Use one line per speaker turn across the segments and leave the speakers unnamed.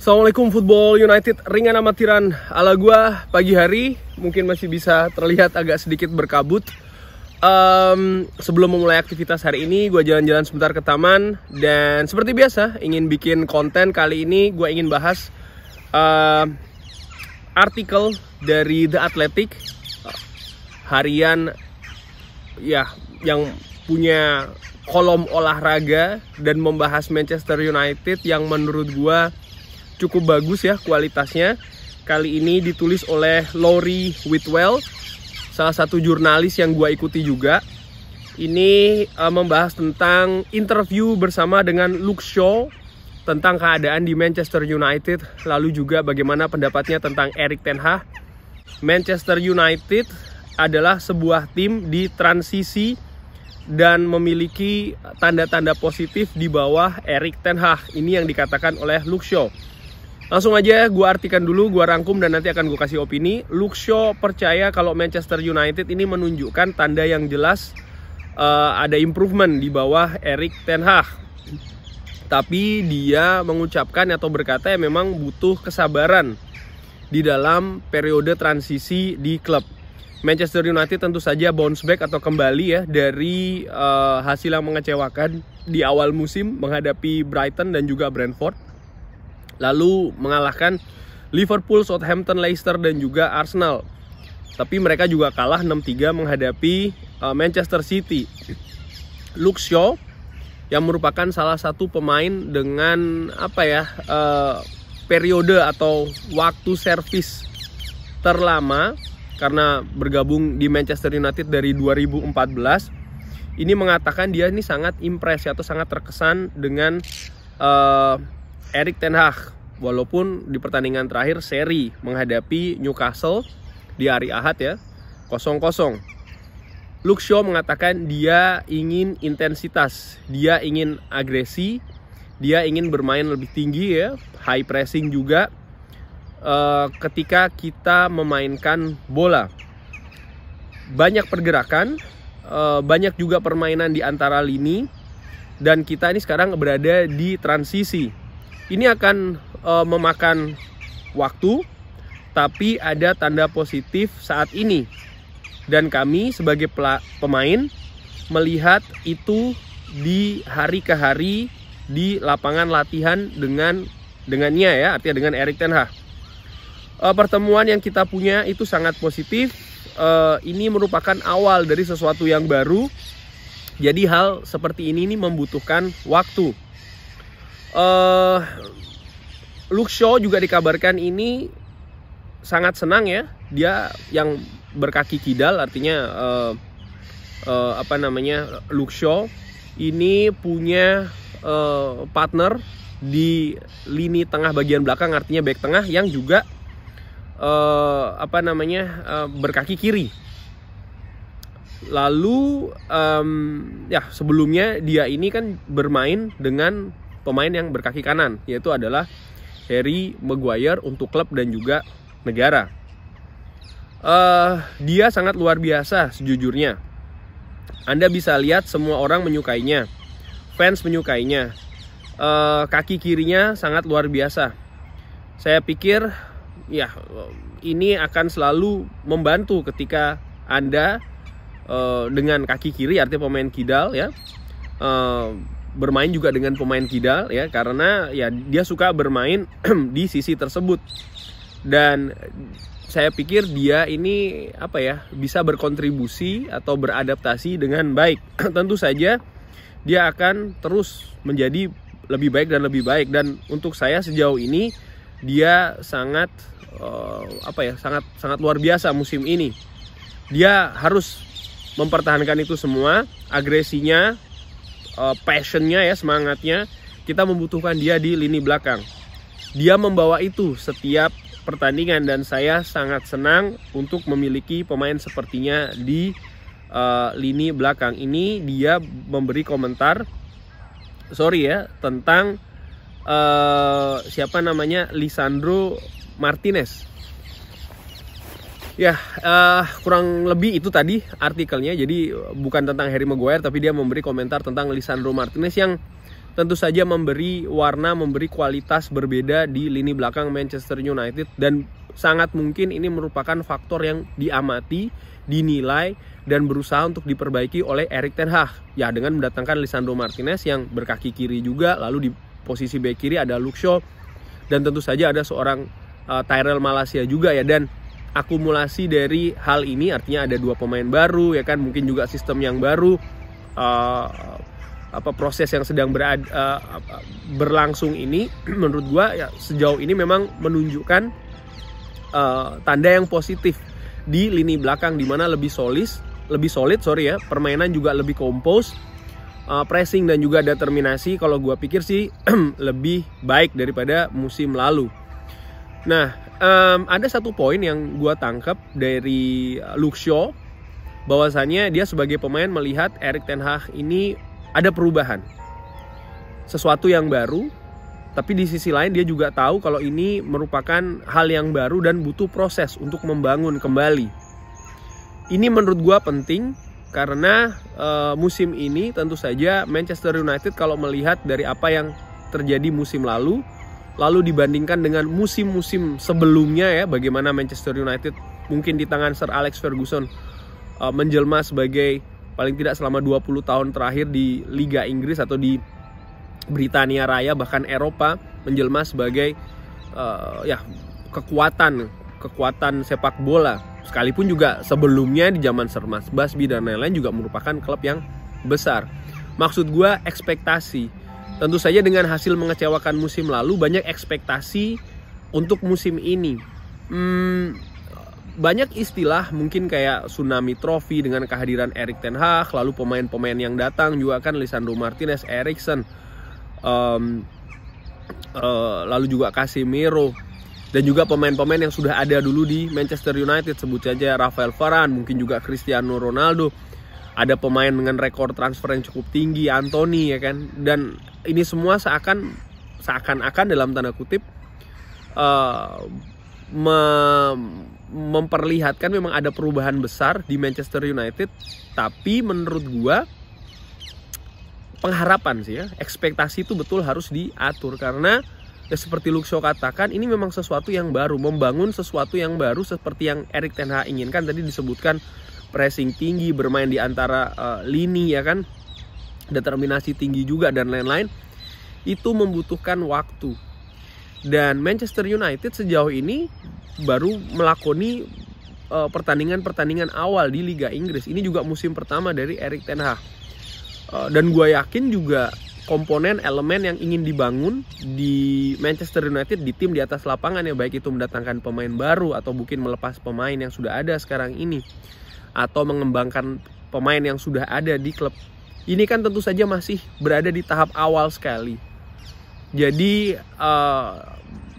Assalamualaikum Football United, ringan amatiran ala gua pagi hari. Mungkin masih bisa terlihat agak sedikit berkabut. Sebelum memulai aktivitas hari ini, gua jalan-jalan sebentar ke taman. Dan seperti biasa, ingin bikin konten. Kali ini gua ingin bahas artikel dari The Athletic, harian ya yang punya kolom olahraga dan membahas Manchester United yang menurut gua cukup bagus ya kualitasnya. Kali ini ditulis oleh Laurie Whitwell, salah satu jurnalis yang gua ikuti juga. Ini membahas tentang interview bersama dengan Luke Shaw tentang keadaan di Manchester United, lalu juga bagaimana pendapatnya tentang Erik ten Hag. Manchester United adalah sebuah tim di transisi dan memiliki tanda-tanda positif di bawah Erik ten Hag. Ini yang dikatakan oleh Luke Shaw. Langsung aja gue artikan dulu, gue rangkum dan nanti akan gue kasih opini. Luke Shaw percaya kalau Manchester United ini menunjukkan tanda yang jelas ada improvement di bawah Erik ten Hag. Tapi dia mengucapkan atau berkata ya memang butuh kesabaran di dalam periode transisi di klub. Manchester United tentu saja bounce back atau kembali ya dari hasil yang mengecewakan di awal musim menghadapi Brighton dan juga Brentford. Lalu mengalahkan Liverpool, Southampton, Leicester dan juga Arsenal. Tapi mereka juga kalah 6-3 menghadapi Manchester City. Luke Shaw yang merupakan salah satu pemain dengan periode atau waktu servis terlama karena bergabung di Manchester United dari 2014. Ini mengatakan dia ini sangat impress atau sangat terkesan dengan Erik ten Hag, walaupun di pertandingan terakhir seri menghadapi Newcastle di hari Ahad ya 0-0. Luke Shaw mengatakan dia ingin intensitas, dia ingin agresi, dia ingin bermain lebih tinggi ya, high pressing juga ketika kita memainkan bola. Banyak pergerakan, banyak juga permainan di antara lini, dan kita ini sekarang berada di transisi. Ini akan memakan waktu, tapi ada tanda positif saat ini. Dan kami sebagai pemain melihat itu di hari ke hari di lapangan latihan dengannya ya, artinya dengan Erik ten Hag. Pertemuan yang kita punya itu sangat positif. Ini merupakan awal dari sesuatu yang baru. Jadi hal seperti ini membutuhkan waktu. Luke Shaw juga dikabarkan ini sangat senang ya, dia yang berkaki kidal, artinya Luke Shaw ini punya partner di lini tengah bagian belakang, artinya back tengah yang juga berkaki kiri. Lalu sebelumnya dia ini kan bermain dengan pemain yang berkaki kanan, yaitu adalah Harry Maguire untuk klub dan juga negara. Dia sangat luar biasa sejujurnya. Anda bisa lihat semua orang menyukainya, fans menyukainya. Kaki kirinya sangat luar biasa. Saya pikir ya ini akan selalu membantu ketika Anda dengan kaki kiri, artinya pemain kidal ya, bermain juga dengan pemain kidal ya, karena ya dia suka bermain di sisi tersebut. Dan saya pikir dia ini bisa berkontribusi atau beradaptasi dengan baik. Tentu saja dia akan terus menjadi lebih baik dan lebih baik. Dan untuk saya sejauh ini dia sangat sangat luar biasa musim ini. Dia harus mempertahankan itu semua, agresinya, passionnya ya, semangatnya. Kita membutuhkan dia di lini belakang. Dia membawa itu setiap pertandingan dan saya sangat senang untuk memiliki pemain sepertinya di lini belakang. Ini dia memberi komentar tentang Lisandro Martinez. Ya, kurang lebih itu tadi artikelnya. Jadi bukan tentang Harry Maguire, tapi dia memberi komentar tentang Lisandro Martinez yang tentu saja memberi warna, memberi kualitas berbeda di lini belakang Manchester United, dan sangat mungkin ini merupakan faktor yang diamati, dinilai, dan berusaha untuk diperbaiki oleh Erik ten Hag. Ya, dengan mendatangkan Lisandro Martinez yang berkaki kiri juga, lalu di posisi bek kiri ada Luke Shaw, dan tentu saja ada seorang Tyrell Malacia juga ya. Dan akumulasi dari hal ini artinya ada 2 pemain baru ya kan, mungkin juga sistem yang baru, proses yang sedang berlangsung ini menurut gua ya sejauh ini memang menunjukkan tanda yang positif di lini belakang, di mana lebih solid ya, permainan juga lebih kompos, pressing dan juga determinasi kalau gua pikir sih lebih baik daripada musim lalu. Nah, ada satu poin yang gua tangkap dari Luke Shaw, bahwasannya dia sebagai pemain melihat Erik ten Hag ini ada perubahan, sesuatu yang baru, tapi di sisi lain dia juga tahu kalau ini merupakan hal yang baru dan butuh proses untuk membangun kembali. Ini menurut gua penting karena musim ini tentu saja Manchester United kalau melihat dari apa yang terjadi musim lalu dibandingkan dengan musim-musim sebelumnya ya, bagaimana Manchester United mungkin di tangan Sir Alex Ferguson menjelma sebagai paling tidak selama 20 tahun terakhir di Liga Inggris atau di Britania Raya bahkan Eropa, menjelma sebagai kekuatan sepak bola. Sekalipun juga sebelumnya di zaman Sir Max Busby dan lain-lain juga merupakan klub yang besar. Maksud gue ekspektasi. Tentu saja dengan hasil mengecewakan musim lalu, banyak ekspektasi untuk musim ini. Banyak istilah mungkin kayak tsunami trophy dengan kehadiran Erik ten Hag, lalu pemain-pemain yang datang juga kan Lisandro Martinez, Eriksen, lalu juga Casemiro, dan juga pemain-pemain yang sudah ada dulu di Manchester United, sebut saja Rafael Varane, mungkin juga Cristiano Ronaldo, ada pemain dengan rekor transfer yang cukup tinggi, Anthony ya kan, dan ini semua seakan-akan dalam tanda kutip memperlihatkan memang ada perubahan besar di Manchester United. Tapi menurut gua pengharapan sih ya, ekspektasi itu betul harus diatur, karena ya seperti Luke Shaw katakan, ini memang sesuatu yang baru, membangun sesuatu yang baru seperti yang Erik ten Hag inginkan. Tadi disebutkan pressing tinggi, bermain di antara lini ya kan, determinasi tinggi juga dan lain-lain. Itu membutuhkan waktu. Dan Manchester United sejauh ini baru melakoni pertandingan-pertandingan awal di Liga Inggris. Ini juga musim pertama dari Erik ten Hag. Dan gue yakin juga komponen elemen yang ingin dibangun di Manchester United, di tim di atas lapangan ya, baik itu mendatangkan pemain baru atau mungkin melepas pemain yang sudah ada sekarang ini, atau mengembangkan pemain yang sudah ada di klub. Ini kan tentu saja masih berada di tahap awal sekali. Jadi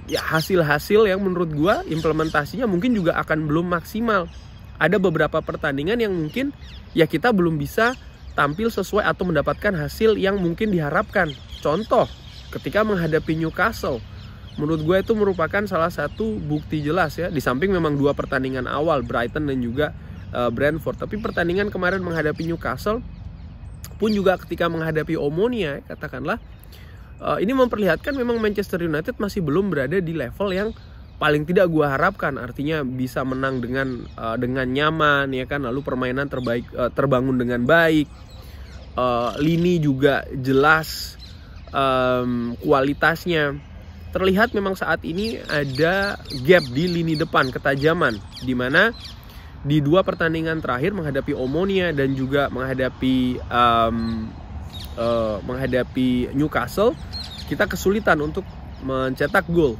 ya hasil-hasil yang menurut gua implementasinya mungkin juga akan belum maksimal. Ada beberapa pertandingan yang mungkin ya kita belum bisa tampil sesuai atau mendapatkan hasil yang mungkin diharapkan. Contoh, ketika menghadapi Newcastle, menurut gue itu merupakan salah satu bukti jelas ya. Di samping memang 2 pertandingan awal, Brighton dan juga Brentford, tapi pertandingan kemarin menghadapi Newcastle pun juga ketika menghadapi Omonia, katakanlah, ini memperlihatkan memang Manchester United masih belum berada di level yang paling tidak gue harapkan. Artinya bisa menang dengan nyaman ya kan, lalu permainan terbangun dengan baik, lini juga jelas, kualitasnya terlihat. Memang saat ini ada gap di lini depan, ketajaman, di mana di 2 pertandingan terakhir menghadapi Omonia dan juga menghadapi Newcastle, kita kesulitan untuk mencetak gol.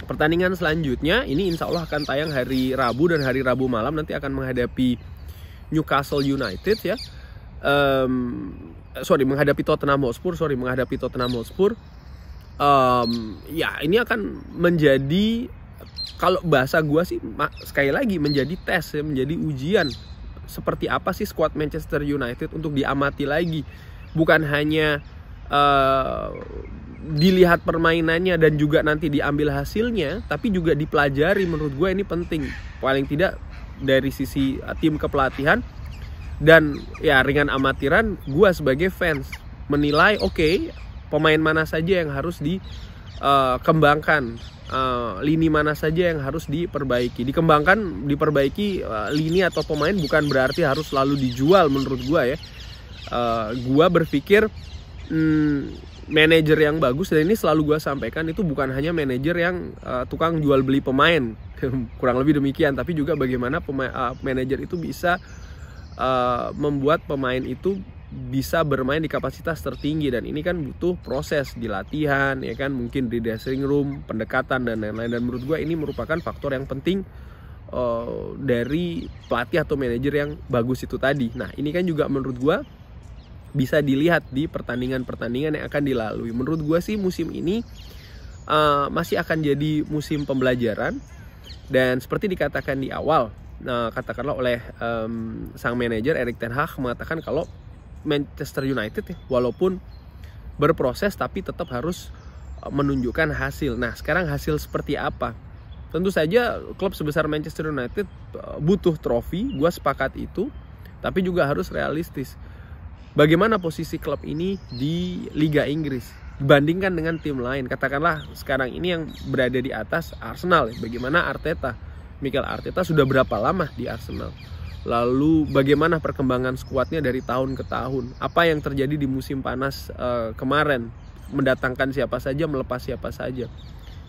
Pertandingan selanjutnya ini insya Allah akan tayang hari Rabu, dan hari Rabu malam nanti akan menghadapi Newcastle United ya. Menghadapi Tottenham Hotspur. Ya ini akan menjadi, kalau bahasa gue sih sekali lagi menjadi tes ya, menjadi ujian seperti apa sih skuad Manchester United untuk diamati lagi. Bukan hanya dilihat permainannya dan juga nanti diambil hasilnya, tapi juga dipelajari. Menurut gue ini penting, paling tidak dari sisi tim kepelatihan. Dan ya ringan amatiran, gue sebagai fans menilai oke, pemain mana saja yang harus dikembangkan, lini mana saja yang harus diperbaiki. Diperbaiki lini atau pemain bukan berarti harus selalu dijual menurut gua ya. Gua berpikir manajer yang bagus, dan ini selalu gua sampaikan, itu bukan hanya manajer yang tukang jual beli pemain kurang lebih demikian, tapi juga bagaimana manajer itu bisa membuat pemain itu bisa bermain di kapasitas tertinggi. Dan ini kan butuh proses di latihan ya kan, mungkin di dressing room, pendekatan dan lain-lain. Dan menurut gue ini merupakan faktor yang penting dari pelatih atau manajer yang bagus itu tadi. Nah ini kan juga menurut gue bisa dilihat di pertandingan-pertandingan yang akan dilalui. Menurut gue sih musim ini masih akan jadi musim pembelajaran. Dan seperti dikatakan di awal, katakanlah oleh sang manajer Erik ten Hag mengatakan kalau Manchester United ya, walaupun berproses tapi tetap harus menunjukkan hasil. Nah sekarang hasil seperti apa? Tentu saja klub sebesar Manchester United butuh trofi, gue sepakat itu, tapi juga harus realistis. Bagaimana posisi klub ini di Liga Inggris dibandingkan dengan tim lain? Katakanlah sekarang ini yang berada di atas Arsenal ya. Bagaimana Mikel Arteta sudah berapa lama di Arsenal? Lalu bagaimana perkembangan skuadnya dari tahun ke tahun? Apa yang terjadi di musim panas kemarin? Mendatangkan siapa saja, melepas siapa saja?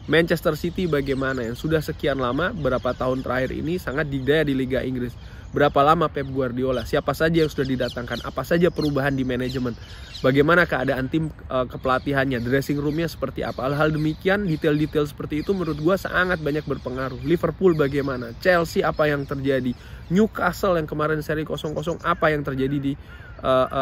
Manchester City bagaimana? Yang sudah sekian lama, berapa tahun terakhir ini sangat didaya di Liga Inggris. Berapa lama Pep Guardiola? Siapa saja yang sudah didatangkan? Apa saja perubahan di manajemen? Bagaimana keadaan tim kepelatihannya? Dressing roomnya seperti apa? Hal-hal demikian, detail-detail seperti itu menurut gue sangat banyak berpengaruh. Liverpool bagaimana? Chelsea apa yang terjadi? Newcastle yang kemarin seri 0-0, apa yang terjadi di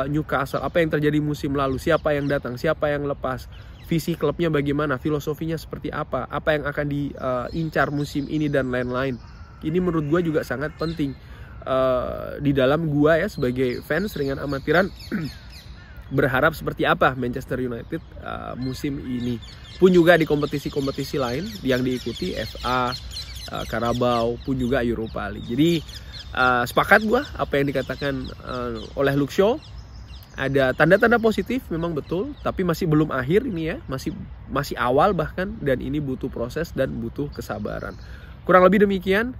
Newcastle? Apa yang terjadi musim lalu? Siapa yang datang? Siapa yang lepas? Visi klubnya bagaimana? Filosofinya seperti apa? Apa yang akan diincar musim ini dan lain-lain? Ini menurut gue juga sangat penting. Di dalam gua ya sebagai fans ringan amatiran berharap seperti apa Manchester United musim ini, pun juga di kompetisi-kompetisi lain yang diikuti, FA, Carabao, pun juga Europa League. Jadi sepakat gua apa yang dikatakan oleh Luke Shaw. Ada tanda-tanda positif memang betul, tapi masih belum akhir ini ya, masih awal bahkan, dan ini butuh proses dan butuh kesabaran. Kurang lebih demikian.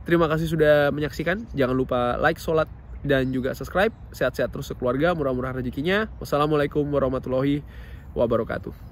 Terima kasih sudah menyaksikan. Jangan lupa like, sholat, dan juga subscribe. Sehat-sehat terus sekeluarga, murah-murah rezekinya. Wassalamualaikum warahmatullahi wabarakatuh.